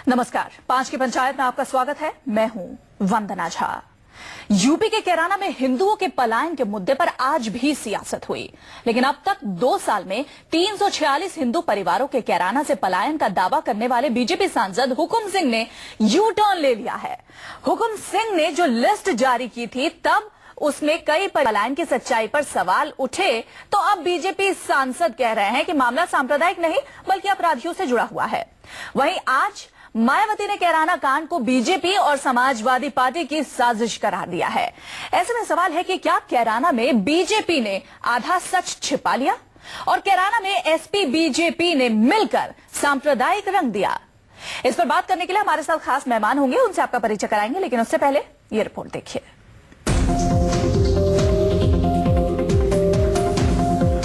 नमस्कार, 5 की पंचायत में आपका स्वागत है। मैं हूं वंदना झा। यूपी के कैराना में हिंदुओं के पलायन के मुद्दे पर आज भी सियासत हुई, लेकिन अब तक 2 साल में 346 हिंदू परिवारों के कैराना से पलायन का दावा करने वाले बीजेपी सांसद हुकुम सिंह ने यू टर्न ले लिया है। हुकुम सिंह ने जो लिस्ट जारी की थी, तब उसमें कई पलायन की सच्चाई पर सवाल उठे, तो अब बीजेपी सांसद कह रहे हैं कि मामला सांप्रदायिक नहीं बल्कि अपराधियों से जुड़ा हुआ है। वहीं आज मायावती ने कैराना कांड को बीजेपी और समाजवादी पार्टी की साजिश करार दिया है। ऐसे में सवाल है कि क्या कैराना में बीजेपी ने आधा सच छिपा लिया और कैराना में एसपी बीजेपी ने मिलकर सांप्रदायिक रंग दिया? इस पर बात करने के लिए हमारे साथ खास मेहमान होंगे, उनसे आपका परिचय कराएंगे, लेकिन उससे पहले ये रिपोर्ट देखिए।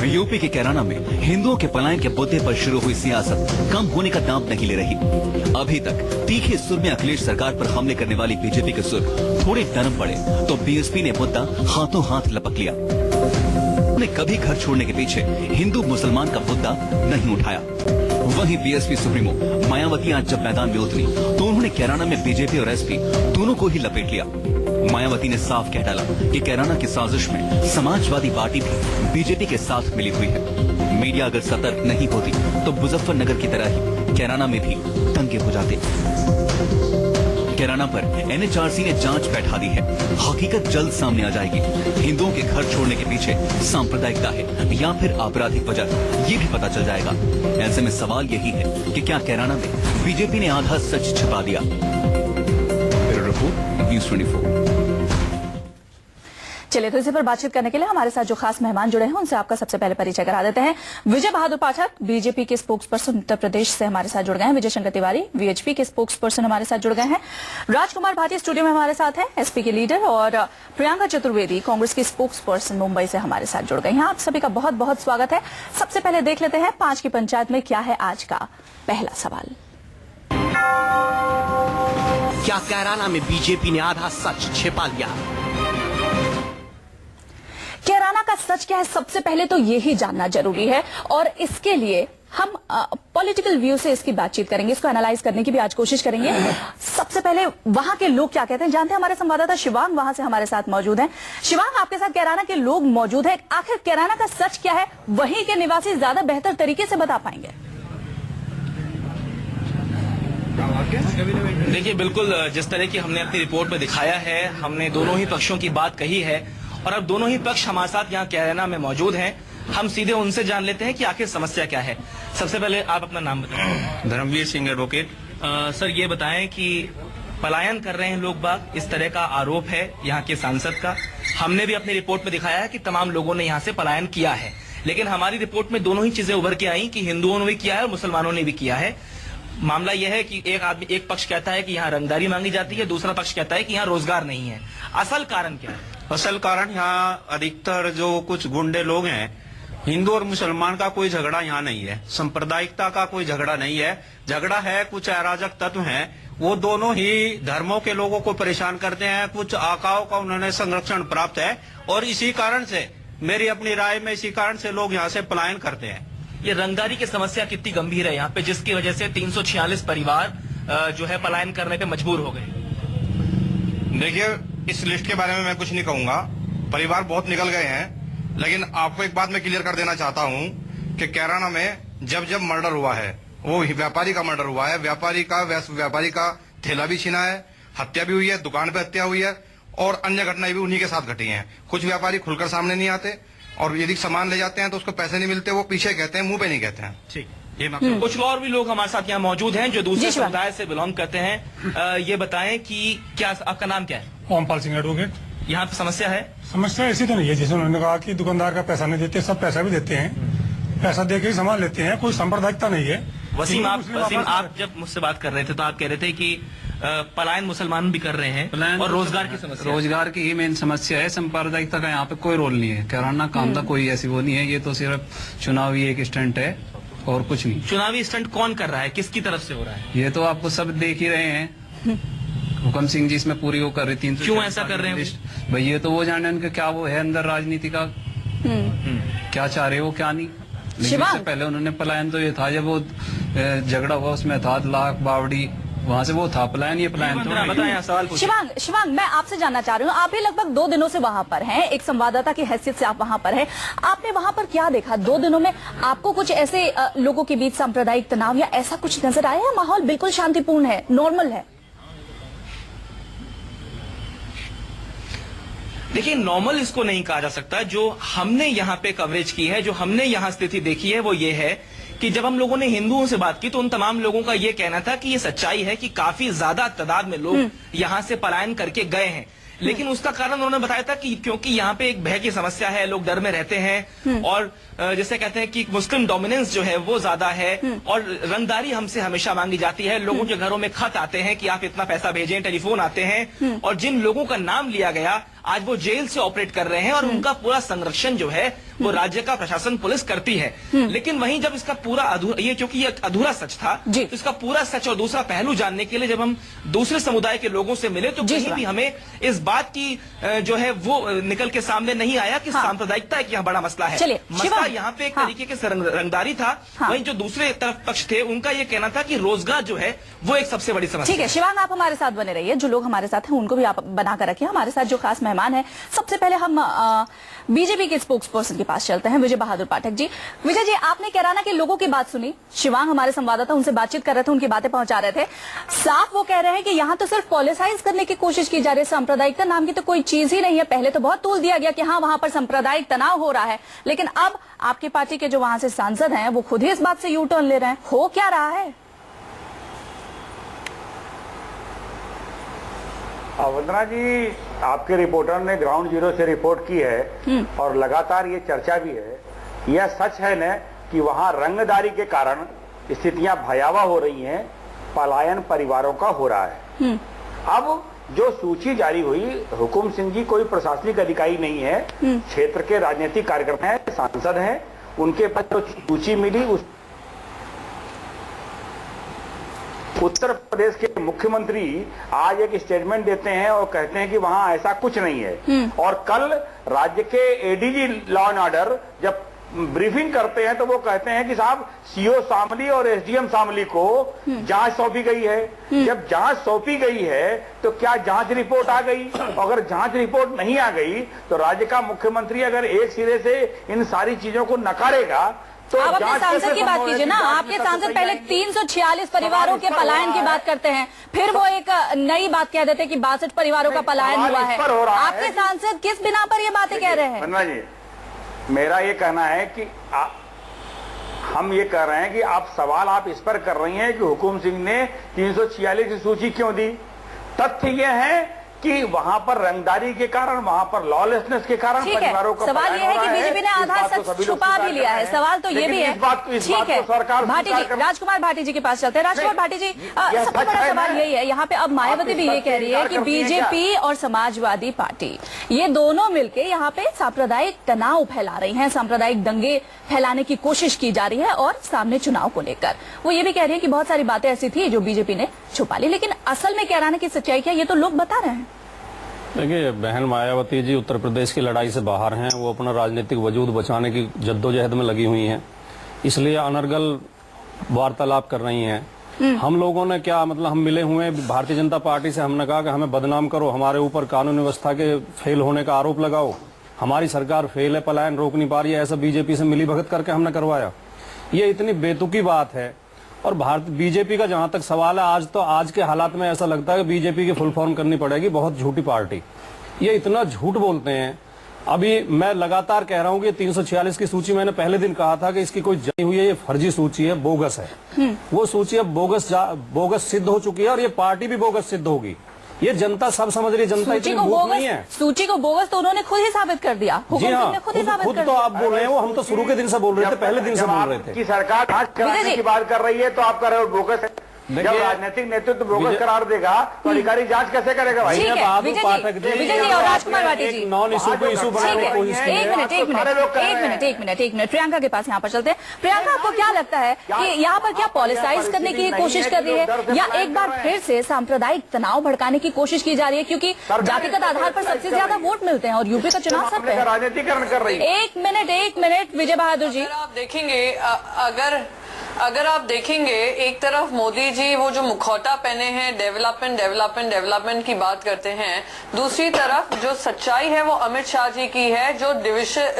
यूपी के कैराना में हिंदुओं के पलायन के मुद्दे पर शुरू हुई सियासत कम होने का नाम नहीं ले रही। अभी तक तीखे सुर में अखिलेश सरकार पर हमले करने वाली बीजेपी के सुर थोड़े नरम पड़े तो बीएसपी ने मुद्दा हाथों हाथ लपक लिया। उन्होंने कभी घर छोड़ने के पीछे हिंदू मुसलमान का मुद्दा नहीं उठाया। वहीं बीएसपी सुप्रीमो मायावती आज जब मैदान में उतरी तो उन्होंने कैराना में बीजेपी और एसपी दोनों को ही लपेट लिया। मायावती ने साफ कह डाला कि कैराना की साजिश में समाजवादी पार्टी भी बीजेपी के साथ मिली हुई है। मीडिया अगर सतर्क नहीं होती तो मुजफ्फरनगर की तरह ही कैराना में भी दंगे हो जाते। कैराना पर एनएचआरसी ने जांच बैठा दी है। हकीकत जल्द सामने आ जाएगी। हिंदुओं के घर छोड़ने के पीछे सांप्रदायिकता है या फिर आपराधिक वजह, ये भी पता चल जाएगा। ऐसे में सवाल यही है कि क्या कैराना में बीजेपी ने आधा सच छिपा दिया? न्यूज़ 24। चलिए, तो इसी पर बातचीत करने के लिए हमारे साथ जो खास मेहमान जुड़े हैं, उनसे आपका सबसे पहले परिचय करा देते हैं। विजय बहादुर पाठक बीजेपी के स्पोक्स पर्सन उत्तर प्रदेश से हमारे साथ जुड़ गए हैं। विजय शंकर तिवारी वीएचपी के स्पोक्स पर्सन हमारे साथ जुड़ गए हैं। राजकुमार भाटी स्टूडियो में हमारे साथ हैं, एसपी के लीडर, और प्रियंका चतुर्वेदी कांग्रेस की स्पोक्स पर्सन मुंबई से हमारे साथ जुड़ गए हैं। आप सभी का बहुत बहुत स्वागत है। सबसे पहले देख लेते हैं 5 की पंचायत में क्या है आज का पहला सवाल। क्या कैराना में बीजेपी ने आधा सच छिपा लिया? कैराना का सच क्या है, सबसे पहले तो यही जानना जरूरी है, और इसके लिए हम पॉलिटिकल व्यू से इसकी बातचीत करेंगे, इसको एनालाइज करने की भी आज कोशिश करेंगे। सबसे पहले वहां के लोग क्या कहते हैं जानते हैं। हमारे संवाददाता शिवांग वहां से हमारे साथ मौजूद हैं। शिवांग, आपके साथ कैराना के लोग मौजूद हैं। आखिर कैराना का सच क्या है, वहीं के निवासी ज्यादा बेहतर तरीके से बता पाएंगे। देखिए, बिल्कुल जिस तरह की हमने अपनी रिपोर्ट में दिखाया है, हमने दोनों ही पक्षों की बात कही है और अब दोनों ही पक्ष हमारे साथ यहाँ कैराना में मौजूद हैं। हम सीधे उनसे जान लेते हैं कि आखिर समस्या क्या है। सबसे पहले आप अपना नाम बताएं। धर्मवीर सिंह एडवोकेट। सर, ये बताएं कि पलायन कर रहे हैं लोग बाग, इस तरह का आरोप है यहाँ के सांसद का। हमने भी अपनी रिपोर्ट में दिखाया है कि तमाम लोगों ने यहाँ से पलायन किया है, लेकिन हमारी रिपोर्ट में दोनों ही चीजें उभर के आई कि हिंदुओं ने भी किया है और मुसलमानों ने भी किया है। मामला यह है कि एक पक्ष कहता है कि यहाँ रंगदारी मांगी जाती है, दूसरा पक्ष कहता है कि यहाँ रोजगार नहीं है। असल कारण क्या है? असल कारण यहाँ अधिकतर जो कुछ गुंडे लोग हैं, हिंदू और मुसलमान का कोई झगड़ा यहाँ नहीं है, सांप्रदायिकता का कोई झगड़ा नहीं है। झगड़ा है कुछ अराजक तत्व हैं, वो दोनों ही धर्मों के लोगों को परेशान करते हैं। कुछ आकाओं का उन्होंने संरक्षण प्राप्त है और इसी कारण से, मेरी अपनी राय में, इसी कारण से लोग यहाँ से पलायन करते हैं। ये रंगदारी की समस्या कितनी गंभीर है यहाँ पे, जिसकी वजह से 346 परिवार जो है पलायन करने पे मजबूर हो गए? देखिए, इस लिस्ट के बारे में मैं कुछ नहीं कहूंगा। परिवार बहुत निकल गए हैं, लेकिन आपको एक बात मैं क्लियर कर देना चाहता हूं कि कैराना में जब जब मर्डर हुआ है, वो व्यापारी का मर्डर हुआ है। व्यापारी का थैला भी छीना है, हत्या भी हुई है, दुकान पे हत्या हुई है और अन्य घटनाएं भी उन्हीं के साथ घटी हैं। कुछ व्यापारी खुलकर सामने नहीं आते और यदि सामान ले जाते हैं तो उसको पैसे नहीं मिलते, वो पीछे कहते हैं, मुंह पे नहीं कहते हैं। ठीक, ये कुछ और भी लोग हमारे साथ यहाँ मौजूद हैं जो दूसरे समुदाय से बिलोंग करते हैं। ये बताएं कि क्या आपका नाम क्या है? ओमपाल सिंह एडवोकेट। यहाँ पे समस्या है? समस्या ऐसी तो नहीं है, जैसे उन्होंने कहा कि दुकानदार का पैसा नहीं देते, सब पैसा भी देते हैं, पैसा देके ही सामान लेते हैं, कोई सांप्रदायिकता नहीं है। वसीम, आप जब मुझसे बात कर रहे थे तो आप कह रहे थे कि पलायन मुसलमान भी कर रहे हैं और रोजगार की समस्या, रोजगार की ही मेन समस्या है। सांप्रदायिकता का यहाँ पे कोई रोल नहीं है। कैराना काम का कोई ऐसी वो नहीं है, ये तो सिर्फ चुनावी एक स्टंट है और कुछ नहीं। चुनावी स्टंट कौन कर रहा है, किसकी तरफ से हो रहा है? ये तो आपको सब देख ही रहे हैं। हुकम सिंह जी इसमें पूरी वो कर रही थी। क्यों ऐसा कर रहे हैं भाई? ये तो वो जाने उनका क्या वो है अंदर राजनीति का, क्या चाह रहे हो क्या नहीं। लेकिन इससे पहले उन्होंने पलायन तो ये था, जब वो झगड़ा हुआ उसमें था लाख बावड़ी वहाँ से वो था पलायन, ये पलायन तो नहीं। बताएं सवाल पूछिए। शिवांग, मैं आपसे जानना चाह रही हूँ, आप भी लगभग 2 दिनों से वहां पर हैं, एक संवाददाता की हैसियत से आप वहां पर हैं, आपने वहां पर क्या देखा 2 दिनों में? आपको कुछ ऐसे लोगों के बीच सांप्रदायिक तनाव या ऐसा कुछ नजर आया है? माहौल बिल्कुल शांतिपूर्ण है, नॉर्मल है? देखिए, नॉर्मल इसको नहीं कहा जा सकता। जो हमने यहाँ पे कवरेज की है, जो हमने यहाँ स्थिति देखी है, वो ये है कि जब हम लोगों ने हिंदुओं से बात की तो उन तमाम लोगों का ये कहना था कि ये सच्चाई है कि काफी ज्यादा तादाद में लोग यहाँ से पलायन करके गए हैं। लेकिन उसका कारण उन्होंने बताया था कि क्योंकि यहाँ पे एक भय की समस्या है, लोग डर में रहते हैं और जैसे कहते हैं कि मुस्लिम डोमिनेंस जो है वो ज्यादा है और रंगदारी हमसे हमेशा मांगी जाती है। लोगों के घरों में खत आते हैं कि आप इतना पैसा भेजें, टेलीफोन आते हैं, और जिन लोगों का नाम लिया गया आज वो जेल से ऑपरेट कर रहे हैं और उनका पूरा संरक्षण जो है वो राज्य का प्रशासन, पुलिस करती है। लेकिन वहीं जब इसका पूरा ये क्योंकि ये अधूरा सच था, तो इसका पूरा सच और दूसरा पहलू जानने के लिए जब हम दूसरे समुदाय के लोगों से मिले तो कहीं भी हमें इस बात की जो है वो निकल के सामने नहीं आया कि सांप्रदायिकता एक यहाँ बड़ा मसला है। मसला यहाँ पे एक तरीके के रंगदारी था। वहीं जो दूसरे तरफ पक्ष थे उनका ये कहना था कि रोजगार जो है वो एक सबसे बड़ी समस्या। ठीक है शिवांग, आप हमारे साथ बने रहिए, जो लोग हमारे साथ हैं उनको भी आप बनाकर रखिए। हमारे साथ जो खास मेहमान है, सबसे पहले हम बीजेपी के स्पोक्स पर्सन के पास चलते हैं, विजय बहादुर पाठक जी। विजय जी, आपने कैराना के लोगों की बात सुनी, शिवांग हमारे संवाददाता उनसे बातचीत कर रहे थे, उनकी बातें पहुंचा रहे थे। साफ वो कह रहे हैं कि यहाँ तो सिर्फ पॉलिसाइज करने की कोशिश की जा रही है, सांप्रदायिकता नाम की तो कोई चीज ही नहीं है। पहले तो बहुत तूल दिया गया कि हाँ वहां पर सांप्रदायिक तनाव हो रहा है, लेकिन अब आपकी पार्टी के जो वहां से सांसद हैं वो खुद ही इस बात से यू टर्न ले रहे हैं। हो क्या रहा है? वंदना जी, आपके रिपोर्टर ने ग्राउंड जीरो से रिपोर्ट की है और लगातार ये चर्चा भी है। यह सच है न कि वहां रंगदारी के कारण स्थितियां भयावह हो रही हैं, पलायन परिवारों का हो रहा है। अब जो सूची जारी हुई, हुकुम सिंह जी कोई प्रशासनिक अधिकारी नहीं है, क्षेत्र के राजनीतिक कार्यकर्ता हैं, सांसद हैं, उनके पास जो सूची मिली उस उत्तर प्रदेश के मुख्यमंत्री आज एक स्टेटमेंट देते हैं और कहते हैं कि वहां ऐसा कुछ नहीं है। और कल राज्य के एडीजी लॉ एंड ऑर्डर जब ब्रीफिंग करते हैं तो वो कहते हैं कि साहब सीओ शामली और एसडीएम शामली को जांच सौंपी गई है। जब जांच सौंपी गई है तो क्या जांच रिपोर्ट आ गई? अगर जांच रिपोर्ट नहीं आ गई तो राज्य का मुख्यमंत्री अगर एक सिरे से इन सारी चीजों को नकारेगा तो आप अपने सांसद की बात कीजिए ना। आपके सांसद पहले 346 परिवारों के पलायन की बात करते हैं, फिर वो एक नई बात कह देते हैं कि 62 परिवारों का पलायन हुआ है। आपके सांसद किस बिना पर ये बातें कह रहे हैं? वंदना जी, मेरा ये कहना है कि हम ये कह रहे हैं कि आप सवाल आप इस पर कर रही हैं कि हुकुम सिंह ने 346 की सूची क्यों दी। तथ्य ये है कि वहां पर रंगदारी के कारण, वहां पर लॉलेसनेस के कारण परिवारों का सवाल ये है कि बीजेपी ने आधा सच छुपा भी लिया है। सवाल तो ये भी है। ठीक है, भाटी जी, राजकुमार भाटी जी के पास चलते हैं। राजकुमार भाटी जी, सबसे बड़ा सवाल यही है, यहाँ पे अब मायावती भी ये कह रही है कि बीजेपी और समाजवादी पार्टी ये दोनों मिलकर यहाँ पे सांप्रदायिक तनाव फैला रही हैं, सांप्रदायिक दंगे फैलाने की कोशिश की जा रही है और सामने चुनाव को लेकर वो ये भी कह रही है कि बहुत सारी बातें ऐसी थी जो बीजेपी ने छुपा ली, लेकिन असल में कैराना की सच्चाई क्या, ये तो लोग बता रहे हैं। देखिए, बहन मायावती जी उत्तर प्रदेश की लड़ाई से बाहर हैं, वो अपना राजनीतिक वजूद बचाने की जद्दोजहद में लगी हुई हैं, इसलिए अनर्गल वार्तालाप कर रही हैं। हम लोगों ने क्या मतलब, हम मिले हुए भारतीय जनता पार्टी से, हमने कहा कि हमें बदनाम करो, हमारे ऊपर कानून व्यवस्था के फेल होने का आरोप लगाओ, हमारी सरकार फेल है, पलायन रोक नहीं पा रही है, ऐसा बीजेपी से मिली भगत करके हमने करवाया। ये इतनी बेतुकी बात है। और बीजेपी का जहां तक सवाल है, आज के हालात में ऐसा लगता है कि बीजेपी की फुल फॉर्म करनी पड़ेगी, बहुत झूठी पार्टी। ये इतना झूठ बोलते हैं। अभी मैं लगातार कह रहा हूं कि 346 की सूची, मैंने पहले दिन कहा था कि इसकी कोई जमी हुई है, ये फर्जी सूची है, बोगस है। वो सूची अब बोगस सिद्ध हो चुकी है और ये पार्टी भी बोगस सिद्ध होगी। ये जनता सब समझ रही है, जनता इतनी मूर्ख नहीं है। सूची को बोगस तो उन्होंने खुद ही साबित कर दिया। जी हाँ, खुद तो आप बोल रहे हैं, वो हम तो शुरू के दिन से बोल रहे थे, पहले दिन से बोल रहे थे कि सरकार जांच कराने की बात कर रही है तो आप कर रहे हो बोगस है। जब राजनीतिक नेतृत्व बोगस करार देगा तो अधिकारी जांच कैसे करेगा भाई? बहादुर पाठक जी और राजकुमार भाटी जी, नॉन इशू को इशू बनाने की कोशिश की है। एक मिनट, प्रियंका के पास यहाँ पर चलते हैं। प्रियंका, आपको क्या लगता है कि यहाँ पर क्या पॉलिसाइज करने की कोशिश कर रही है या एक बार फिर से सांप्रदायिक तनाव भड़काने की कोशिश की जा रही है? क्योंकि जातिगत आधार पर सबसे ज्यादा वोट मिलते हैं और यूपी का चुनाव सब है। राजनीतिकरण कर रही है। एक मिनट विजय बहादुर जी, आप देखेंगे अगर अगर आप देखेंगे, एक तरफ मोदी जी वो जो मुखौटा पहने हैं, डेवलपमेंट की बात करते हैं, दूसरी तरफ जो सच्चाई है वो अमित शाह जी की है, जो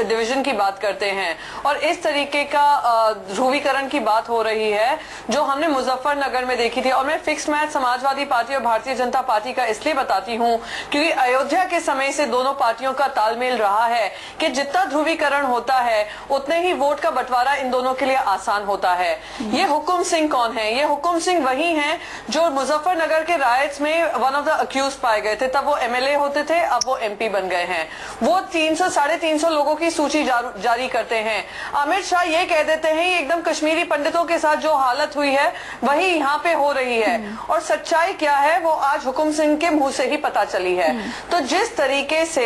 डिवीजन की बात करते हैं। और इस तरीके का ध्रुवीकरण की बात हो रही है जो हमने मुजफ्फरनगर में देखी थी। और मैं फिक्स मैच समाजवादी पार्टी और भारतीय जनता पार्टी का इसलिए बताती हूँ क्योंकि अयोध्या के समय से दोनों पार्टियों का तालमेल रहा है कि जितना ध्रुवीकरण होता है उतने ही वोट का बंटवारा इन दोनों के लिए आसान होता है। ये हुकुम सिंह कौन है? ये हुकुम सिंह वही हैं जो मुजफ्फरनगर के राइट्स में वन ऑफ द अक्यूज पाए गए थे। तब वो एमएलए होते थे, अब वो एमपी बन गए हैं। वो 300-350 लोगों की सूची जारी करते हैं। अमित शाह ये कह देते हैं एकदम कश्मीरी पंडितों के साथ जो हालत हुई है वही यहाँ पे हो रही है। और सच्चाई क्या है वो आज हुकुम सिंह के मुंह से ही पता चली है। तो जिस तरीके से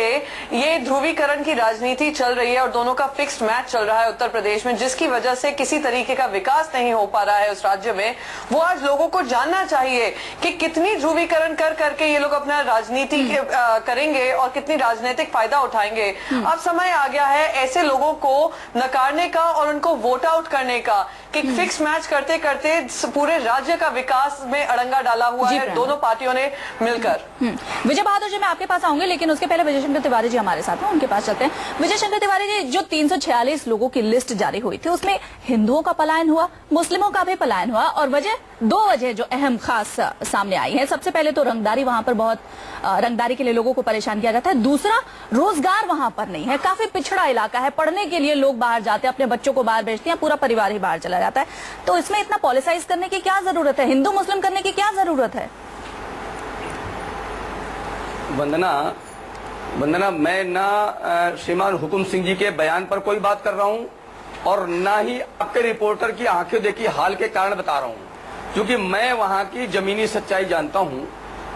ये ध्रुवीकरण की राजनीति चल रही है और दोनों का फिक्स्ड मैच चल रहा है उत्तर प्रदेश में, जिसकी वजह से किसी तरीके का विकास नहीं हो पा रहा है उस राज्य में, वो आज लोगों को जानना चाहिए कि कितनी ध्रुवीकरण कर करके ये लोग अपना राजनीति करेंगे और कितनी राजनीतिक फायदा उठाएंगे। अब समय आ गया है ऐसे लोगों को नकारने का और उनको वोट आउट करने का कि फिक्स मैच करते करते पूरे राज्य का विकास में अड़ंगा डाला हुआ है दोनों पार्टियों ने मिलकर। विजय बहादुर जी, मैं आपके पास आऊंगी, लेकिन उसके पहले विजय शंकर तिवारी जी हमारे साथ हैं, उनके पास चलते हैं। विजय शंकर तिवारी जी, जो 346 लोगों की लिस्ट जारी हुई थी उसमें हिंदुओं का पलायन हुआ, मुस्लिमों का भी पलायन हुआ, और दो वजह जो अहम खास सामने आई है। सबसे पहले तो रंगदारी, वहां पर बहुत रंगदारी के लिए लोगों को परेशान किया जाता है। दूसरा, रोजगार वहां पर नहीं है, काफी पिछड़ा इलाका है, पढ़ने के लिए लोग बाहर जाते हैं, अपने बच्चों को बाहर भेजते हैं, पूरा परिवार ही बाहर चला जाता है। तो इसमें इतना पॉलिसाइज करने की क्या जरूरत है? हिंदू मुस्लिम करने की क्या जरूरत है? वंदना, मैं ना श्रीमान हुकुम सिंह जी के बयान पर कोई बात कर रहा हूं और ना ही आपके रिपोर्टर की आंखें देखी हाल के कारण बता रहा हूं, क्योंकि मैं वहां की जमीनी सच्चाई जानता हूं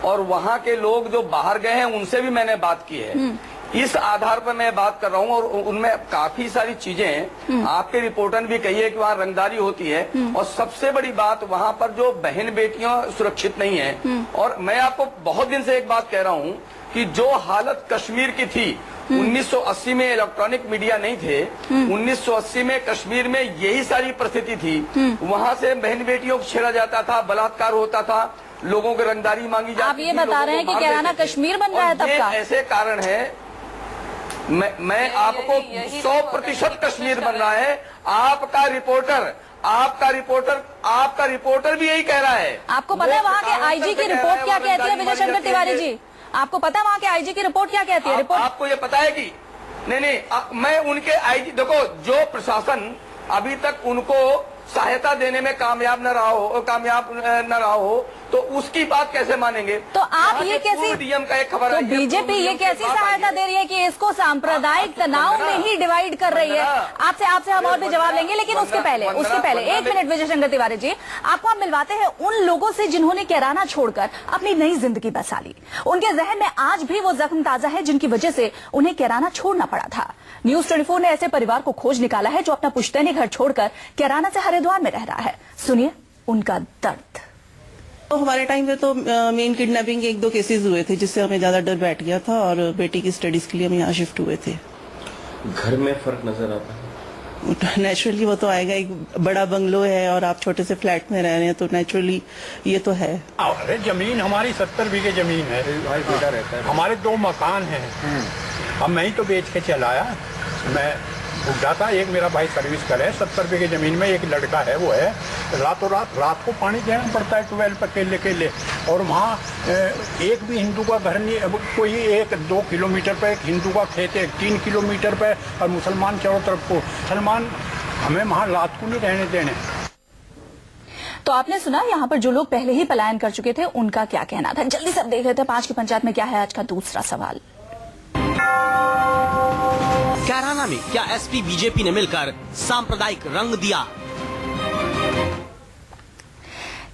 और वहां के लोग जो बाहर गए हैं उनसे भी मैंने बात की है। इस आधार पर मैं बात कर रहा हूं और उनमें काफी सारी चीजें आपके रिपोर्टर ने भी कही है कि वहां रंगदारी होती है। और सबसे बड़ी बात, वहां पर जो बहन बेटियां सुरक्षित नहीं है। और मैं आपको बहुत दिन से एक बात कह रहा हूं कि जो हालत कश्मीर की थी 1980 में इलेक्ट्रॉनिक मीडिया नहीं थे, 1980 में कश्मीर में यही सारी परिस्थिति थी। वहां से बहन बेटियों को छेड़ा जाता था, बलात्कार होता था, लोगों को रंगदारी मांगी जाती थी। आप ये बता रहे हैं कि कैराना कश्मीर बन रहा है तब का? ऐसे कारण है, मैं आपको 100% कश्मीर बन रहा है। आपका रिपोर्टर भी यही कह रहा है। आपको पता है वहाँ के आईजी की रिपोर्ट क्या कहती है विजय शंकर तिवारी जी? आपको पता है वहाँ के आईजी की रिपोर्ट क्या कहती है? रिपोर्ट आपको ये पता है कि नहीं, मैं उनके आईजी, देखो, जो प्रशासन अभी तक उनको सहायता देने में कामयाब न रहा हो तो उसकी बात कैसे मानेंगे? तो आप ये कैसी डीएम का एक खबर, तो बीजेपी ये कैसी सहायता दे रही है कि इसको सांप्रदायिक तनाव में ही डिवाइड कर रही है? आपसे हम और भी जवाब लेंगे, लेकिन उसके पहले 1 मिनट विजय शंकर तिवारी जी, आपको हम मिलवाते हैं उन लोगों से जिन्होंने कैराना छोड़कर अपनी नई जिंदगी बसा ली। उनके जहन में आज भी वो जख्म ताजा है जिनकी वजह से उन्हें कैराना छोड़ना पड़ा था। न्यूज 24 ने ऐसे परिवार को खोज निकाला है जो अपना पुश्तैनी घर छोड़कर कैराना से हरिद्वार में रह रहा है। सुनिए उनका दर्द। तो हमारे टाइम पे तो मेन किडनैपिंग के 1-2 केसेस हुए थे जिससे हमें ज्यादा डर बैठ गया था और बेटी की स्टडीज के लिए हम यहाँ शिफ्ट हुए थे। घर में फर्क नजर आता है? नेचुरली वो तो आएगा, एक बड़ा बंगलो है और आप छोटे से फ्लैट में रह रहे हैं तो नेचुरली ये तो है। अरे जमीन हमारी 70 बीघे जमीन है, हमारे 2 मकान हैं। अब मैं ही तो बेच के चलाया, मैं बुढ़ा था, एक मेरा भाई सर्विस कर है, 70 बीघे जमीन में एक लड़का है, वो है रातों रात को पानी देना पड़ता है 12 पर केले और वहाँ एक भी हिंदू का घर नहीं। अब कोई 1-2 किलोमीटर पर एक हिंदू का खेत है, 3 किलोमीटर पर, और मुसलमान चारों तरफ को। मुसलमान हमें वहाँ रात को नहीं रहने देने। तो आपने सुना यहाँ पर जो लोग पहले ही पलायन कर चुके थे उनका क्या कहना था। जल्दी से देख लेते हैं 5 की पंचायत में क्या है आज का दूसरा सवाल। कैराना में क्या एसपी बीजेपी ने मिलकर सांप्रदायिक रंग दिया?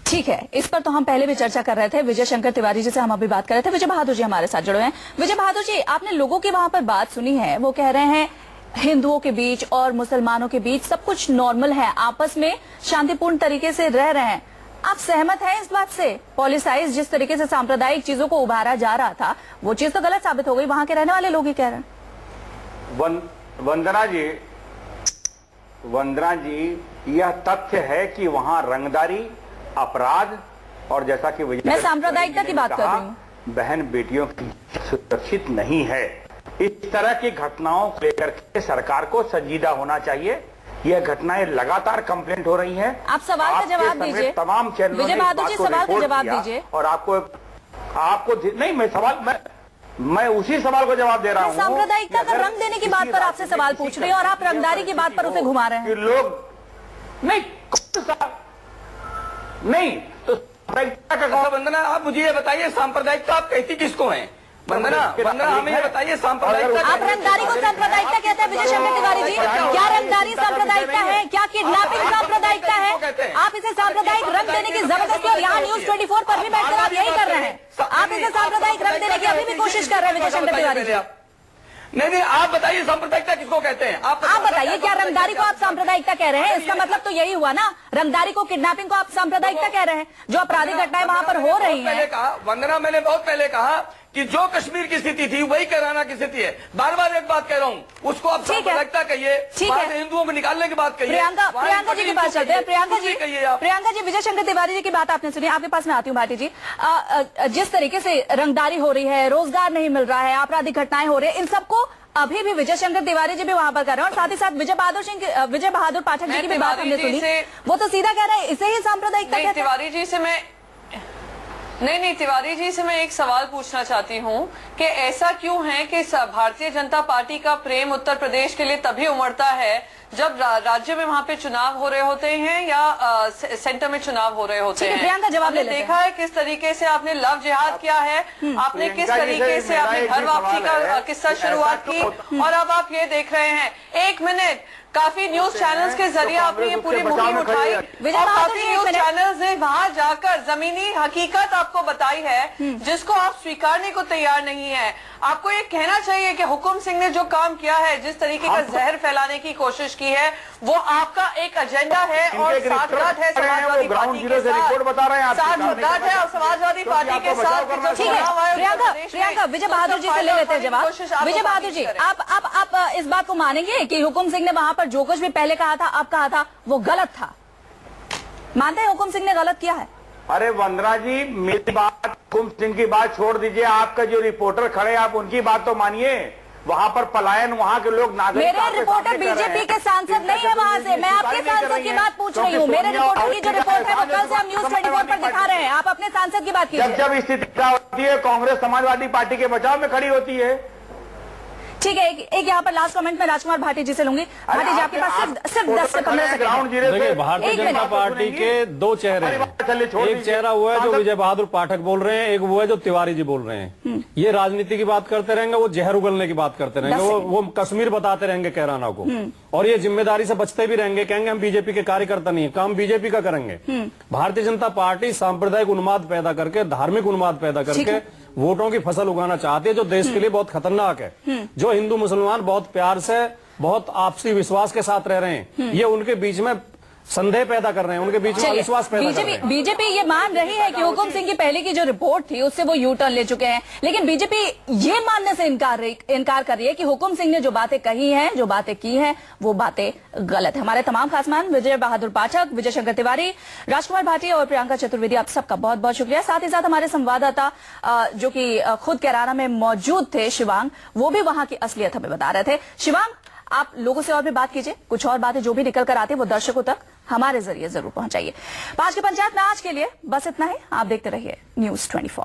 ठीक है, इस पर तो हम पहले भी चर्चा कर रहे थे। विजय शंकर तिवारी जी से हम अभी बात कर रहे थे। विजय बहादुर जी हमारे साथ जुड़े हैं। विजय बहादुर जी, आपने लोगों की वहां पर बात सुनी है, वो कह रहे हैं हिंदुओं के बीच और मुसलमानों के बीच सब कुछ नॉर्मल है, आपस में शांतिपूर्ण तरीके से रह रहे हैं। आप सहमत हैं इस बात से? पॉलिसाइज जिस तरीके से सांप्रदायिक चीजों को उभारा जा रहा था वो चीज तो गलत साबित हो गई, वहां के रहने वाले लोग ही कह रहे हैं। वंदना जी, यह तथ्य है कि वहां रंगदारी, अपराध और जैसा कि मैं सांप्रदायिकता की बात कर रही हूँ, बहन बेटियों की सुरक्षित नहीं है। इस तरह की घटनाओं को लेकर के सरकार को संजीदा होना चाहिए। यह घटनाएं लगातार कंप्लेंट हो रही हैं। आप सवाल का जवाब दीजिए। तमाम चैनलों ने विजय बहादुर जी, सवाल का जवाब दीजिए। और आपको नहीं, मैं उसी सवाल को जवाब दे रहा हूँ। सांप्रदायिकता का रंग देने की बात पर आपसे सवाल पूछ रहे हैं और आप रंगदारी की बात पर उसे घुमा रहे हैं। लोग नहीं तो वंदना, आप मुझे ये बताइए सांप्रदायिकता आप कहती किसको हैं? वंदना हमें ये बताइए सांप्रदायिकता। आप रंगदारी को सांप्रदायिकता कहते हैं विजय शंकर तिवारी जी? क्या रंगदारी सांप्रदायिकता है? क्या किडनैपिंग सांप्रदायिकता है? आप इसे सांप्रदायिक रंग देने की जबरदस्ती, और यहाँ न्यूज 24 पर भी बैठकर आप यही कर रहे हैं। आप इसे सांप्रदायिक रंग देने की अभी भी कोशिश कर रहे हैं विजय शंकर तिवारी जी। नहीं, आप बताइए सांप्रदायिकता किसको कहते हैं? आप बताइए, क्या रंगदारी को आप सांप्रदायिकता कह रहे हैं? इसका मतलब तो यही हुआ ना, रंगदारी को, किडनैपिंग को आप सांप्रदायिकता कह रहे हैं। जो आपराधिक घटनाएं वहां पर हो रही हैं। वंदना, मैंने बहुत पहले कहा कि जो कश्मीर की स्थिति थी वही कैराना की स्थिति है। बार बार एक बात कह रहा हूँ, उसको आप सांप्रदायिकता कहिए, हिंदुओं को निकालने की बात कहिए। प्रियंका जी के पास चलते हैं। प्रियंका जी, विजय शंकर तिवारी जी की बात आपने सुनी, आपके पास मैं आती हूँ भाटी जी। जिस तरीके से रंगदारी हो रही है, रोजगार नहीं मिल रहा है, आपराधिक घटनाएं हो रही है, इन सबको अभी भी विजय शंकर तिवारी जी भी वहां पर कर रहे हैं, और साथ ही साथ विजय बहादुर पाठक जी की भी बात हमने सुनी। वो तो सीधा कह रहे हैं इसे ही सांप्रदायिकता कहते हैं। तिवारी जी से मैं तिवारी जी से मैं एक सवाल पूछना चाहती हूँ कि ऐसा क्यों है कि भारतीय जनता पार्टी का प्रेम उत्तर प्रदेश के लिए तभी उमड़ता है जब राज्य में वहाँ पे चुनाव हो रहे होते हैं या सेंटर में चुनाव हो रहे होते हैं। प्रियंका जवाब ले देखा है किस तरीके से आपने लव जिहाद किया है, आपने किस तरीके से आपने घर वापसी का किस्सा शुरुआत की, और अब आप ये देख रहे हैं। 1 मिनट, काफी न्यूज चैनल्स के जरिए आपने ये पूरी मुहिम उठाई, काफी न्यूज चैनल्स ने वहां जाकर जमीनी हकीकत आपको बताई है, जिसको आप स्वीकारने को तैयार नहीं है। आपको ये कहना चाहिए कि हुकुम सिंह ने जो काम किया है, जिस तरीके का जहर फैलाने की कोशिश की है, वो आपका एक एजेंडा है और साठगांठ है समाजवादी पार्टी के साथ, साठगांठ है और समाजवादी पार्टी के साथ। प्रियंका, विजय बहादुर जी से ले लेते हैं जवाब। विजय बहादुर जी, आप इस बात को मानेंगे कि हुकुम सिंह ने वहां पर जो कुछ भी पहले कहा था, अब कहा था, वो गलत था? मानते हैं हुकुम सिंह ने गलत किया है? अरे वंदना जी, मेरी बात, हुकुम सिंह की बात छोड़ दीजिए। आपका जो रिपोर्टर खड़े, आप उनकी बात तो मानिए। वहां पर पलायन, वहां के लोग नागरिक, मेरे रिपोर्टर बीजेपी के सांसद नहीं है वहां से, मैं आपके सांसद की बात पूछ रही हूँ। मेरे रिपोर्टर की जो रिपोर्ट है वो कल से हम न्यूज 24 पर दिखा रहे हैं। आप अपने सांसद की बात कीजिए। जब स्थिति होती है, कांग्रेस समाजवादी पार्टी के बचाव में खड़ी होती है। ठीक है, एक यहाँ पर लास्ट कमेंट में राजकुमार भाटी जी से लूंगी। भाटी जी, आपके पास सिर्फ 10 से 15 सेकंड। देखिए, भारतीय जनता पार्टी के 2 चेहरे हैं। एक चेहरा वो है जो विजय बहादुर पाठक बोल रहे हैं, एक वो है जो तिवारी जी बोल रहे हैं। ये राजनीति की बात करते रहेंगे, वो जहर उगलने की बात करते रहेंगे, वो कश्मीर बताते रहेंगे कैराना को, और ये जिम्मेदारी से बचते भी रहेंगे। कहेंगे हम बीजेपी के कार्यकर्ता नहीं है, काम बीजेपी का करेंगे। भारतीय जनता पार्टी सांप्रदायिक उन्माद पैदा करके, धार्मिक उन्माद पैदा करके वोटों की फसल उगाना चाहती है, जो देश के लिए बहुत खतरनाक है। जो हिंदू मुसलमान बहुत प्यार से, बहुत आपसी विश्वास के साथ रह रहे हैं, ये उनके बीच में संदेह पैदा कर रहे हैं, उनके बीच में विश्वास पैदा कर रहे हैं। बीजेपी ये मान रही है कि हुकुम सिंह की पहले की जो रिपोर्ट थी उससे वो यू टर्न ले चुके हैं, लेकिन बीजेपी ये मानने से इनकार कर रही है कि हुकुम सिंह ने जो बातें कही हैं, जो बातें की हैं, वो बातें गलत है। हमारे तमाम खास मेहमान विजय बहादुर पाठक, विजय शंकर तिवारी, राजकुमार भाटी और प्रियंका चतुर्वेदी, आप सबका बहुत बहुत शुक्रिया। साथ ही साथ हमारे संवाददाता जो कि खुद कैराना में मौजूद थे, शिवांग, वो भी वहां की असलियत हमें बता रहे थे। शिवांग, आप लोगों से और भी बात कीजिए, कुछ और बातें जो भी निकल कर आती है वो दर्शकों तक हमारे जरिए जरूर पहुंचाइए। 5 की पंचायत में आज के लिए बस इतना ही। आप देखते रहिए न्यूज 24।